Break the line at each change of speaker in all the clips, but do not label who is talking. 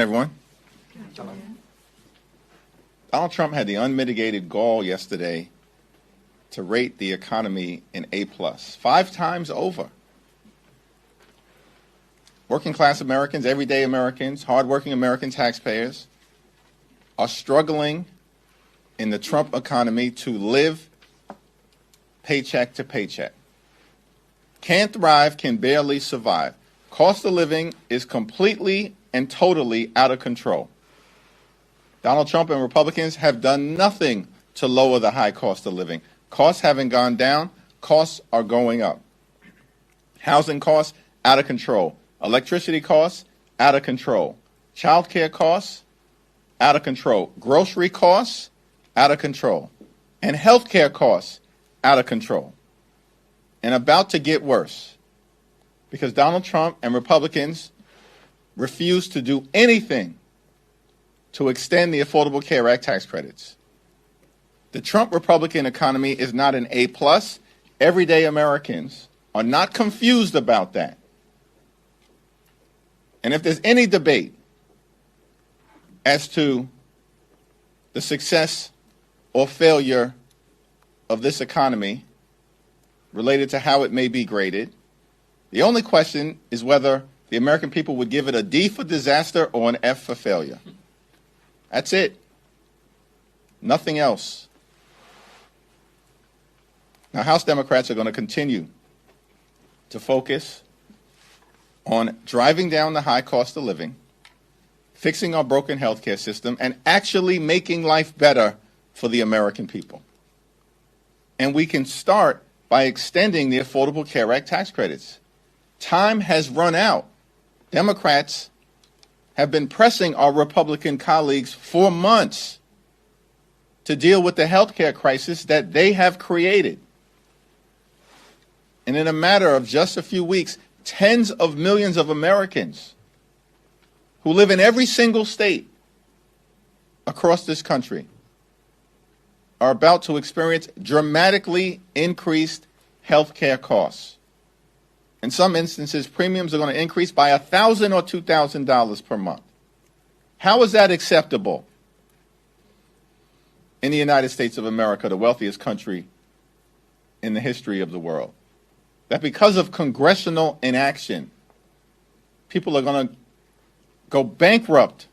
morning, everyone. Donald Trump had the unmitigated gall yesterday to rate the economy an A+, 5 times over. Working class Americans, everyday Americans, hardworking American taxpayers are struggling in the Trump economy to live paycheck to paycheck. Can't thrive, can barely survive. Cost of living is completely and totally out of control. Donald Trump and Republicans have done nothing to lower the high cost of living. Costs haven't gone down, costs are going up. Housing costs, out of control. Electricity costs, out of control. Child care costs, out of control. Grocery costs, out of control. And health care costs, out of control. And about to get worse, because Donald Trump and Republicans refuse to do anything to extend the Affordable Care Act tax credits. The Trump Republican economy is not an A+. Everyday Americans are not confused about that. And if there's any debate as to the success or failure of this economy related to how it may be graded, the only question is whether the American people would give it a D for disaster or an F for failure. That's it. Nothing else. Now, House Democrats are going to continue to focus on driving down the high cost of living, fixing our broken healthcare system, and actually making life better for the American people. And we can start by extending the Affordable Care Act tax credits. Time has run out. Democrats have been pressing our Republican colleagues for months to deal with the health care crisis that they have created. And in a matter of just a few weeks, tens of millions of Americans who live in every single state across this country are about to experience dramatically increased health care costs. In some instances, premiums are going to increase by $1,000 or $2,000 per month. How is that acceptable in the United States of America, the wealthiest country in the history of the world? That because of congressional inaction, people are going to go bankrupt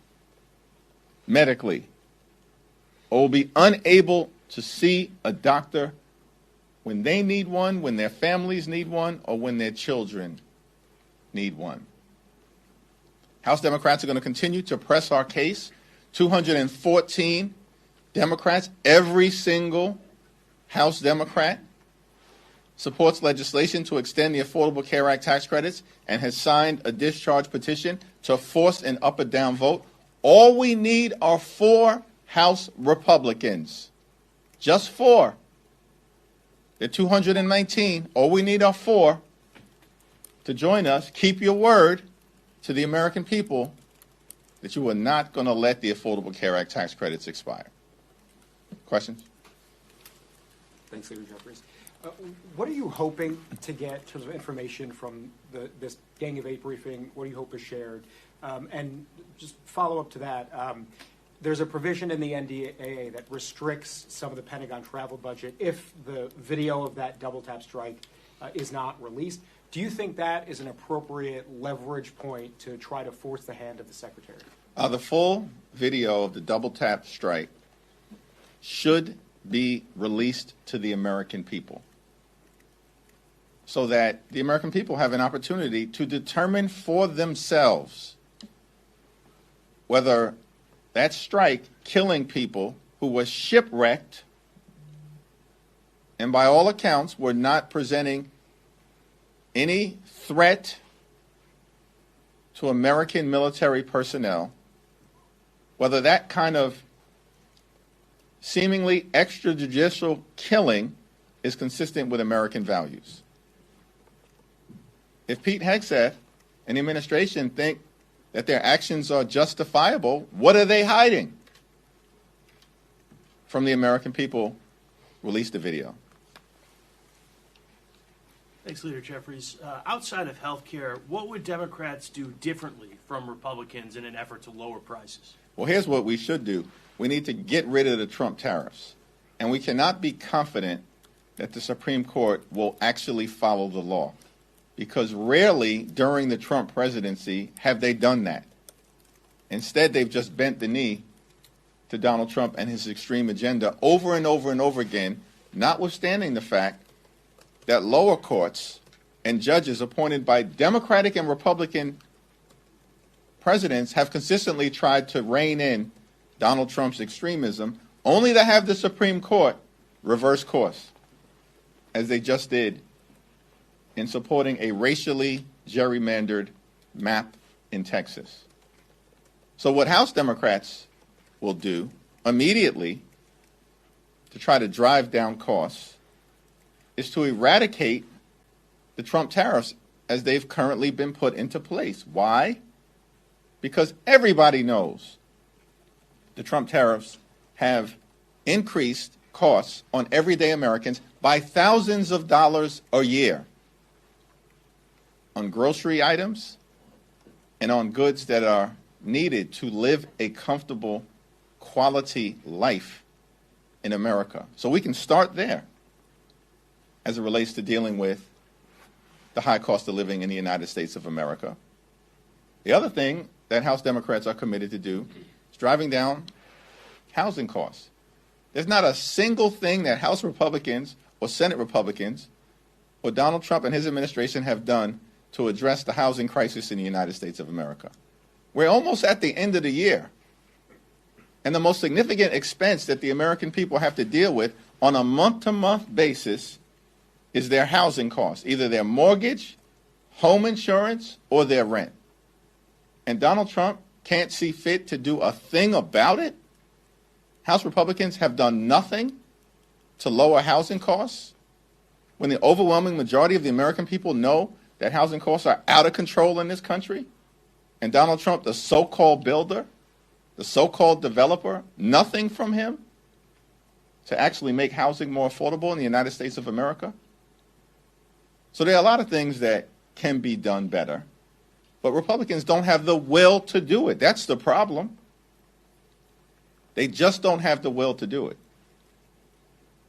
medically or will be unable to see a doctor when they need one, when their families need one, or when their children need one. House Democrats are going to continue to press our case. 214 Democrats, every single House Democrat, supports legislation to extend the Affordable Care Act tax credits and has signed a discharge petition to force an up or down vote. All we need are 4 House Republicans. Just 4. There are 219. All we need are 4 to join us. Keep your word to the American people that you are not going to let the Affordable Care Act tax credits expire. Questions?
Thanks, Leader Jeffries. What are you hoping to get in terms of information from this Gang of 8 briefing? What do you hope is shared? And just follow up to that, there's a provision in the NDAA that restricts some of the Pentagon travel budget if the video of that double tap strike is not released. Do you think that is an appropriate leverage point to try to force the hand of the Secretary?
The full video of the double tap strike should be released to the American people so that the American people have an opportunity to determine for themselves whether that strike killing people who were shipwrecked and by all accounts were not presenting any threat to American military personnel, whether that kind of seemingly extrajudicial killing is consistent with American values. If Pete Hegseth and the administration think that their actions are justifiable, what are they hiding from the American people? Release the video.
Thanks, Leader Jeffries. Outside of health care, what would Democrats do differently from Republicans in an effort to lower prices?
Well, here's what we should do. We need to get rid of the Trump tariffs. And we cannot be confident that the Supreme Court will actually follow the law, because rarely during the Trump presidency have they done that. Instead, they've just bent the knee to Donald Trump and his extreme agenda over and over and over again, notwithstanding the fact that lower courts and judges appointed by Democratic and Republican presidents have consistently tried to rein in Donald Trump's extremism, only to have the Supreme Court reverse course, as they just did in supporting a racially gerrymandered map in Texas. So what House Democrats will do immediately to try to drive down costs is to eradicate the Trump tariffs as they've currently been put into place. Why? Because everybody knows the Trump tariffs have increased costs on everyday Americans by thousands of dollars a year on grocery items and on goods that are needed to live a comfortable, quality life in America. So we can start there as it relates to dealing with the high cost of living in the United States of America. The other thing that House Democrats are committed to do is driving down housing costs. There's not a single thing that House Republicans or Senate Republicans or Donald Trump and his administration have done to address the housing crisis in the United States of America. We're almost at the end of the year, and the most significant expense that the American people have to deal with on a month-to-month basis is their housing costs, either their mortgage, home insurance, or their rent. And Donald Trump can't see fit to do a thing about it? House Republicans have done nothing to lower housing costs when the overwhelming majority of the American people know that housing costs are out of control in this country? And Donald Trump, the so-called builder, the so-called developer, nothing from him to actually make housing more affordable in the United States of America? So there are a lot of things that can be done better, but Republicans don't have the will to do it. That's the problem. They just don't have the will to do it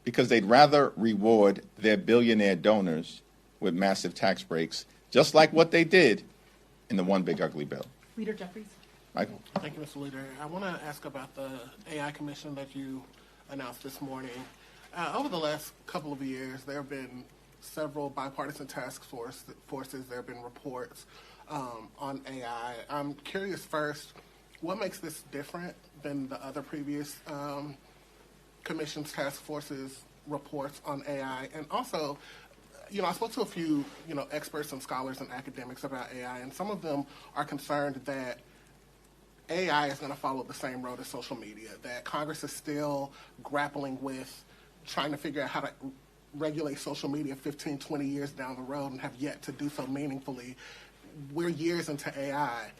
because they'd rather reward their billionaire donors with massive tax breaks, just like what they did in the One Big Ugly Bill.
Leader Jeffries.
Michael?
Thank you, Mr. Leader. I want to ask about the AI Commission that you announced this morning. Over the last couple of years, there have been several bipartisan task forces. There have been reports on AI. I'm curious first, what makes this different than the other previous commission's task forces reports on AI? And also, I spoke to a few, experts and scholars and academics about AI, and some of them are concerned that AI is going to follow the same road as social media, that Congress is still grappling with trying to figure out how to regulate social media 15, 20 years down the road and have yet to do so meaningfully. We're years into AI,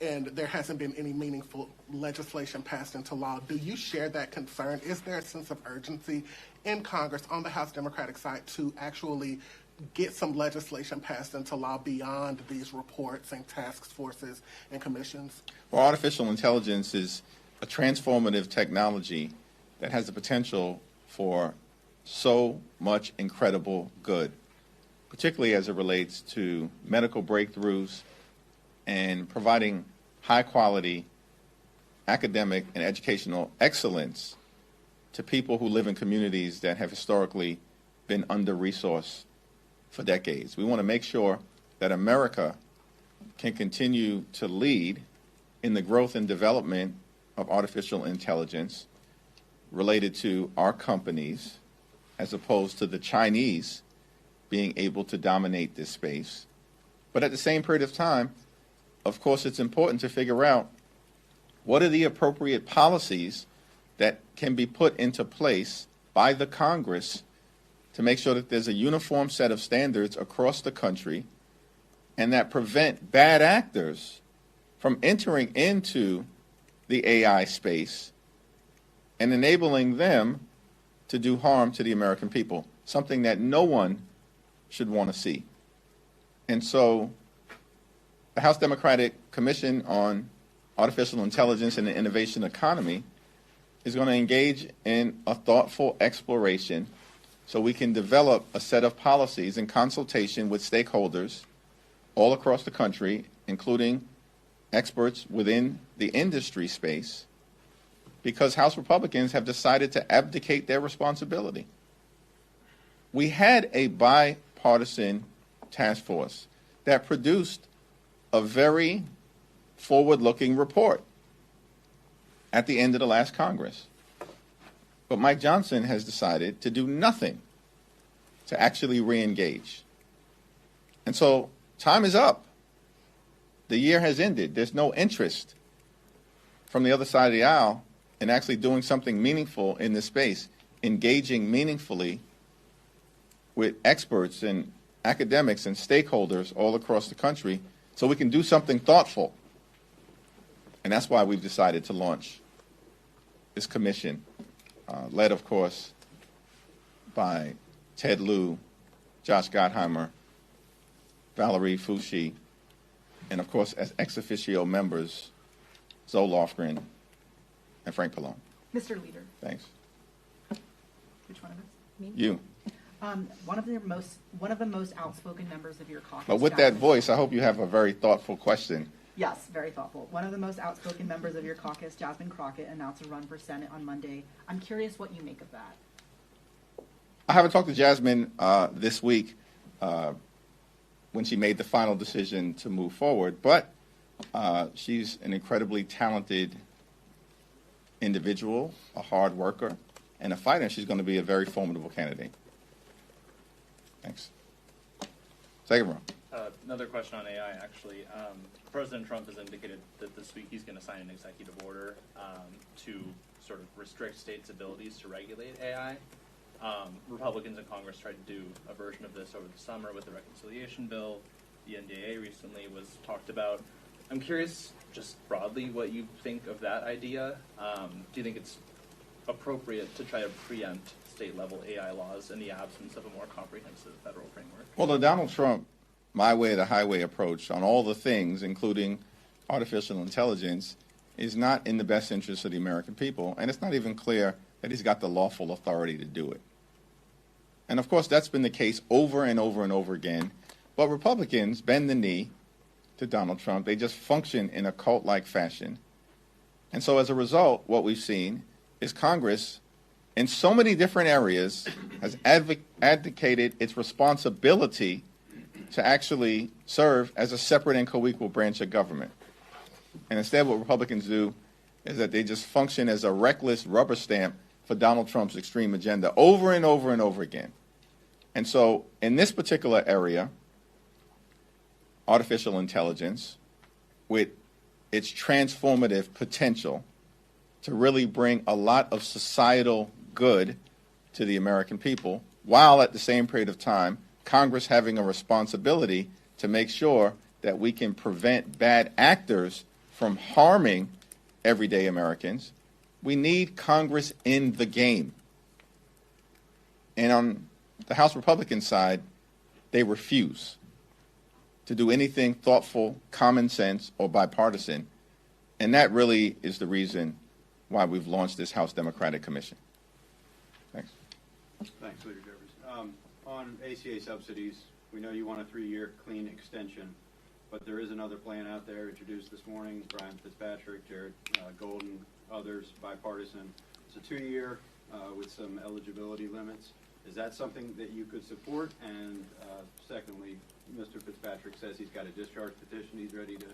and there hasn't been any meaningful legislation passed into law. Do you share that concern? Is there a sense of urgency in Congress on the House Democratic side to actually get some legislation passed into law beyond these reports and task forces and commissions?
Well, artificial intelligence is a transformative technology that has the potential for so much incredible good, particularly as it relates to medical breakthroughs and providing high-quality academic and educational excellence to people who live in communities that have historically been under-resourced for decades. We want to make sure that America can continue to lead in the growth and development of artificial intelligence related to our companies, as opposed to the Chinese being able to dominate this space. But at the same period of time, of course, it's important to figure out what are the appropriate policies that can be put into place by the Congress to make sure that there's a uniform set of standards across the country and that prevent bad actors from entering into the AI space and enabling them to do harm to the American people, something that no one should want to see. And so the House Democratic Commission on Artificial Intelligence and the Innovation Economy is going to engage in a thoughtful exploration so we can develop a set of policies in consultation with stakeholders all across the country, including experts within the industry space, because House Republicans have decided to abdicate their responsibility. We had a bipartisan task force that produced a very forward-looking report at the end of the last Congress. But Mike Johnson has decided to do nothing to actually re-engage. And so time is up. The year has ended. There's no interest from the other side of the aisle in actually doing something meaningful in this space, engaging meaningfully with experts and academics and stakeholders all across the country so we can do something thoughtful. And that's why we've decided to launch this commission, led, of course, by Ted Lieu, Josh Gottheimer, Valerie Foushee, and, of course, as ex officio members, Zoe Lofgren and Frank Pallone.
Mr. Leader.
Thanks.
Which one of us? Me?
You.
One of the most outspoken members of your caucus.
But with that voice, I hope you have a very thoughtful question.
Yes, very thoughtful. One of the most outspoken members of your caucus, Jasmine Crockett, announced a run for Senate on Monday. I'm curious what you make of that.
I haven't talked to Jasmine this week when she made the final decision to move forward, but she's an incredibly talented individual, a hard worker, and a fighter. She's going to be a very formidable candidate. Thanks. Second row.
Another question on AI, actually. President Trump has indicated that this week he's going to sign an executive order to sort of restrict states' abilities to regulate AI. Republicans in Congress tried to do a version of this over the summer with the reconciliation bill. The NDAA recently was talked about. I'm curious, just broadly, what you think of that idea. Do you think it's appropriate to try to preempt state-level AI laws in the absence of a more comprehensive federal framework?
Well, the Donald Trump my way or the highway approach on all the things, including artificial intelligence, is not in the best interest of the American people, and it's not even clear that he's got the lawful authority to do it. And of course, that's been the case over and over and over again. But Republicans bend the knee to Donald Trump. They just function in a cult-like fashion. And so as a result, what we've seen is Congress, in so many different areas, has advocated its responsibility to actually serve as a separate and co-equal branch of government. And instead what Republicans do is that they just function as a reckless rubber stamp for Donald Trump's extreme agenda over and over and over again. And so in this particular area, artificial intelligence, with its transformative potential to really bring a lot of societal good to the American people, while at the same period of time, Congress having a responsibility to make sure that we can prevent bad actors from harming everyday Americans, we need Congress in the game. And on the House Republican side, they refuse to do anything thoughtful, common sense, or bipartisan. And that really is the reason why we've launched this House Democratic Commission. Thanks.
Thanks, Leader Jeffries. On ACA subsidies, we know you want a 3-year clean extension, but there is another plan out there introduced this morning. Brian Fitzpatrick, Jared Golden, others, bipartisan. It's a 2-year with some eligibility limits. Is that something that you could support? And secondly, Mr. Fitzpatrick says he's got a discharge petition he's ready to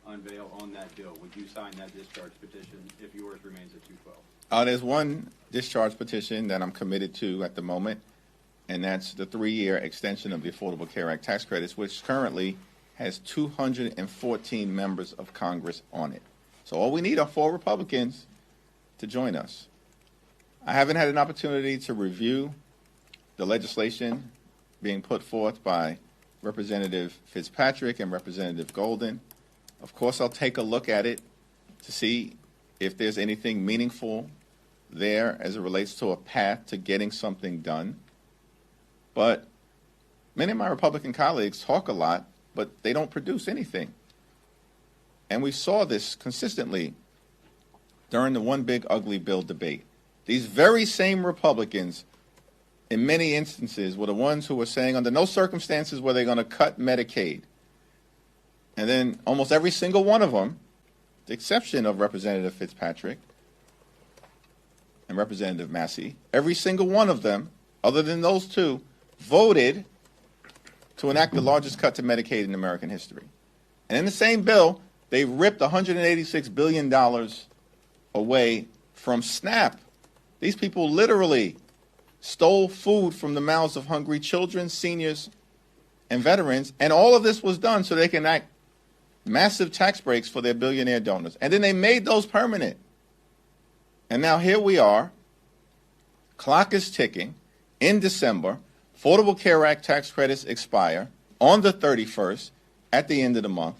unveil on that bill. Would you sign that discharge petition if yours remains at 212?
There's one discharge petition that I'm committed to at the moment, and that's the 3-year extension of the Affordable Care Act tax credits, which currently has 214 members of Congress on it. So all we need are 4 Republicans to join us. I haven't had an opportunity to review the legislation being put forth by Representative Fitzpatrick and Representative Golden. Of course, I'll take a look at it to see if there's anything meaningful there as it relates to a path to getting something done. But many of my Republican colleagues talk a lot, but they don't produce anything. And we saw this consistently during the One Big Ugly Bill debate. These very same Republicans, in many instances, were the ones who were saying under no circumstances were they going to cut Medicaid. And then almost every single one of them, with the exception of Representative Fitzpatrick and Representative Massey, every single one of them, other than those two, voted to enact the largest cut to Medicaid in American history. And in the same bill, they ripped $186 billion away from SNAP. These people literally stole food from the mouths of hungry children, seniors, and veterans, and all of this was done so they can enact massive tax breaks for their billionaire donors. And then they made those permanent. And now here we are, clock is ticking, in December, Affordable Care Act tax credits expire on the 31st at the end of the month.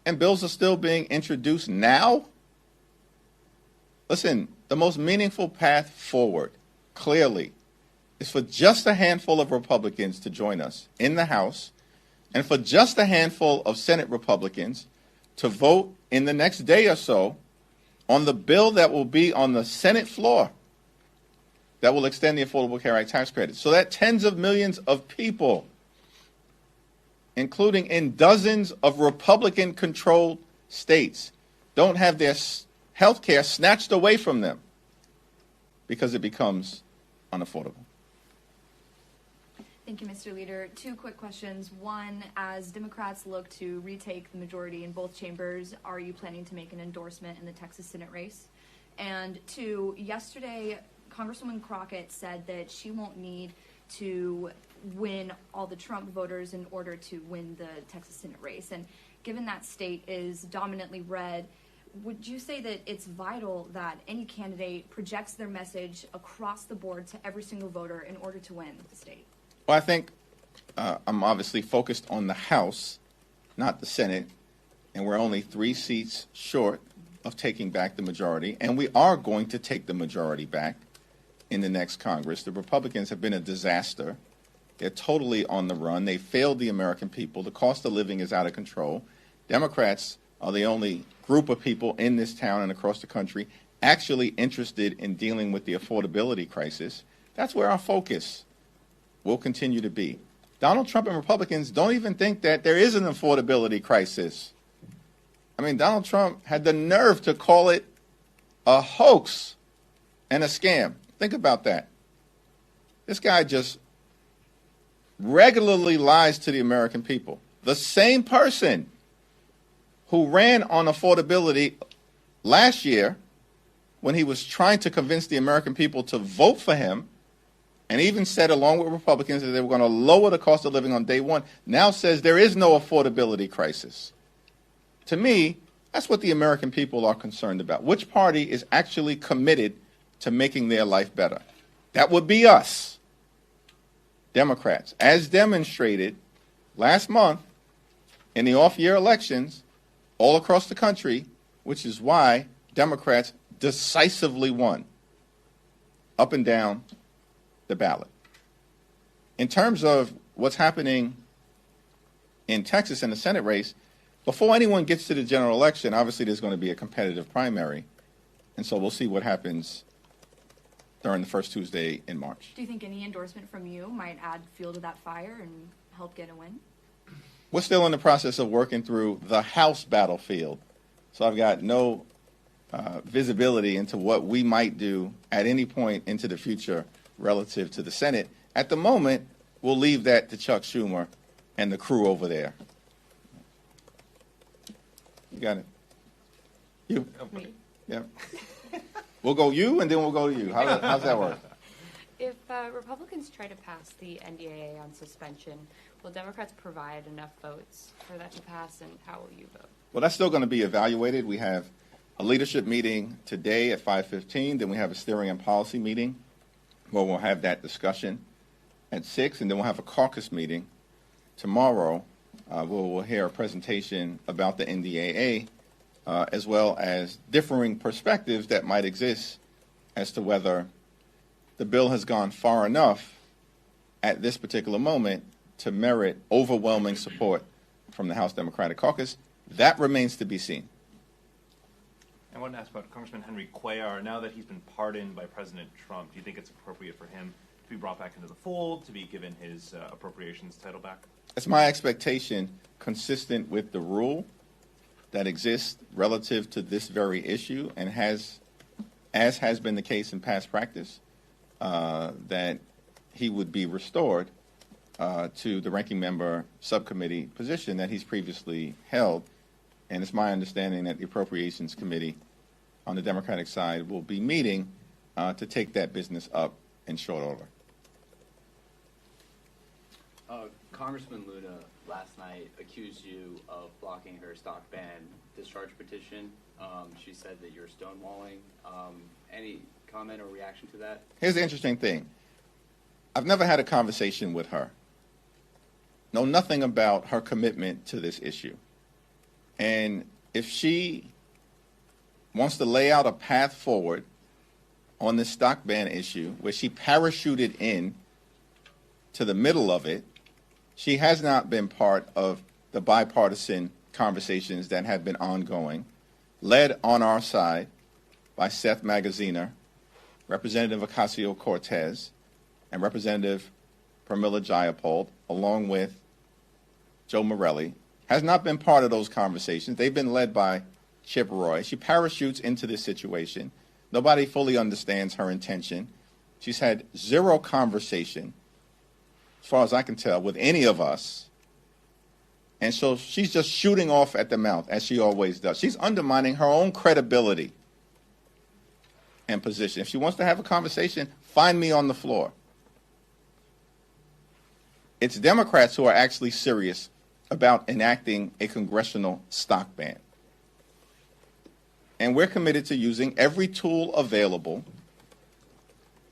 And bills are still being introduced now? Listen, the most meaningful path forward, clearly, is for just a handful of Republicans to join us in the House and for just a handful of Senate Republicans to vote in the next day or so on the bill that will be on the Senate floor that will extend the Affordable Care Act tax credit, so that tens of millions of people, including in dozens of Republican-controlled states, don't have their health care snatched away from them because it becomes unaffordable.
Thank you, Mr. Leader. Two quick questions. One, as Democrats look to retake the majority in both chambers, are you planning to make an endorsement in the Texas Senate race? And two, yesterday, Congresswoman Crockett said that she won't need to win all the Trump voters in order to win the Texas Senate race. And given that state is dominantly red, would you say that it's vital that any candidate projects their message across the board to every single voter in order to win the state?
Well, I think I'm obviously focused on the House, not the Senate, and we're only 3 seats short of taking back the majority, and we are going to take the majority back in the next Congress. The Republicans have been a disaster. They're totally on the run. They failed the American people. The cost of living is out of control. Democrats are the only group of people in this town and across the country actually interested in dealing with the affordability crisis. That's where our focus will continue to be. Donald Trump and Republicans don't even think that there is an affordability crisis. I mean, Donald Trump had the nerve to call it a hoax and a scam. Think about that. This guy just regularly lies to the American people. The same person who ran on affordability last year when he was trying to convince the American people to vote for him, and even said along with Republicans that they were going to lower the cost of living on day one, now says there is no affordability crisis. To me, that's what the American people are concerned about. Which party is actually committed to making their life better? That would be us, Democrats, as demonstrated last month in the off-year elections all across the country, which is why Democrats decisively won up and down the ballot. In terms of what's happening in Texas in the Senate race, before anyone gets to the general election, obviously there's going to be a competitive primary, and so we'll see what happens during the first Tuesday in March.
Do you think any endorsement from you might add fuel to that fire and help get a win?
We're still in the process of working through the House battlefield, so I've got no visibility into what we might do at any point into the future relative to the Senate. At the moment, we'll leave that to Chuck Schumer and the crew over there. You got it. You?
Me.
Yeah. We'll go you, and then we'll go to you. How's that work?
If Republicans try to pass the NDAA on suspension, will Democrats provide enough votes for that to pass, and how will you vote?
Well, that's still going to be evaluated. We have a leadership meeting today at 5:15. Then we have a steering and policy meeting where we'll have that discussion at 6, and then we'll have a caucus meeting tomorrow where we'll hear a presentation about the NDAA as well as differing perspectives that might exist as to whether the bill has gone far enough at this particular moment to merit overwhelming support from the House Democratic Caucus. That remains to be seen.
I wanted to ask about Congressman Henry Cuellar. Now that he's been pardoned by President Trump, do you think it's appropriate for him to be brought back into the fold, to be given his appropriations title back?
It's my expectation, consistent with the rule that exists relative to this very issue, and as has been the case in past practice, that he would be restored to the ranking member subcommittee position that he's previously held. And it's my understanding that the Appropriations Committee on the Democratic side will be meeting to take that business up in short order.
Congressman Luna last night accused you of blocking her stock ban discharge petition. She said that you're stonewalling. Any comment or reaction to that?
Here's the interesting thing. I've never had a conversation with her. Know nothing about her commitment to this issue. And if she wants to lay out a path forward on this stock ban issue where she parachuted in to the middle of it, she has not been part of the bipartisan conversations that have been ongoing, led on our side by Seth Magaziner, Representative Ocasio-Cortez, and Representative Pramila Jayapal, along with Joe Morelli, has not been part of those conversations. They've been led by Chip Roy. She parachutes into this situation. Nobody fully understands her intention. She's had zero conversation, as far as I can tell, with any of us. And so she's just shooting off at the mouth, as she always does. She's undermining her own credibility and position. If she wants to have a conversation, find me on the floor. It's Democrats who are actually serious about enacting a congressional stock ban. And we're committed to using every tool available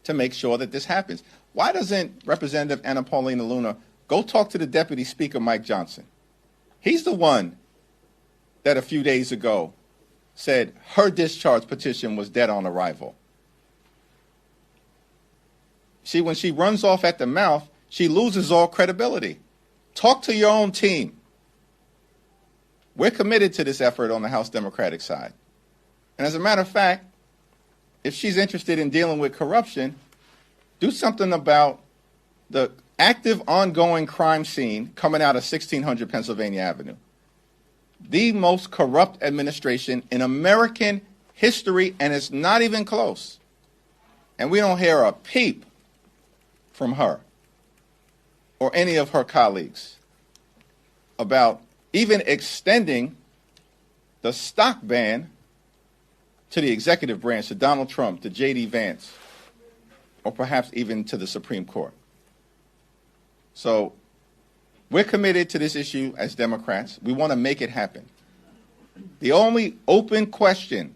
to make sure that this happens. Why doesn't Representative Anna Paulina Luna go talk to the Deputy Speaker, Mike Johnson? He's the one that a few days ago said her discharge petition was dead on arrival. See, when she runs off at the mouth, she loses all credibility. Talk to your own team. We're committed to this effort on the House Democratic side. And as a matter of fact, if she's interested in dealing with corruption, do something about the active ongoing crime scene coming out of 1600 Pennsylvania Avenue. The most corrupt administration in American history, and it's not even close. And we don't hear a peep from her or any of her colleagues about even extending the stock ban to the executive branch, to Donald Trump, to J.D. Vance, or perhaps even to the Supreme Court. So we're committed to this issue as Democrats. We want to make it happen. The only open question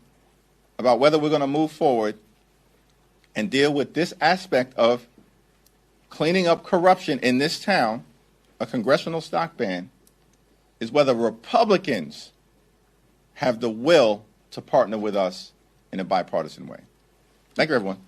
about whether we're going to move forward and deal with this aspect of cleaning up corruption in this town, a congressional stock ban, is whether Republicans have the will to partner with us in a bipartisan way. Thank you, everyone.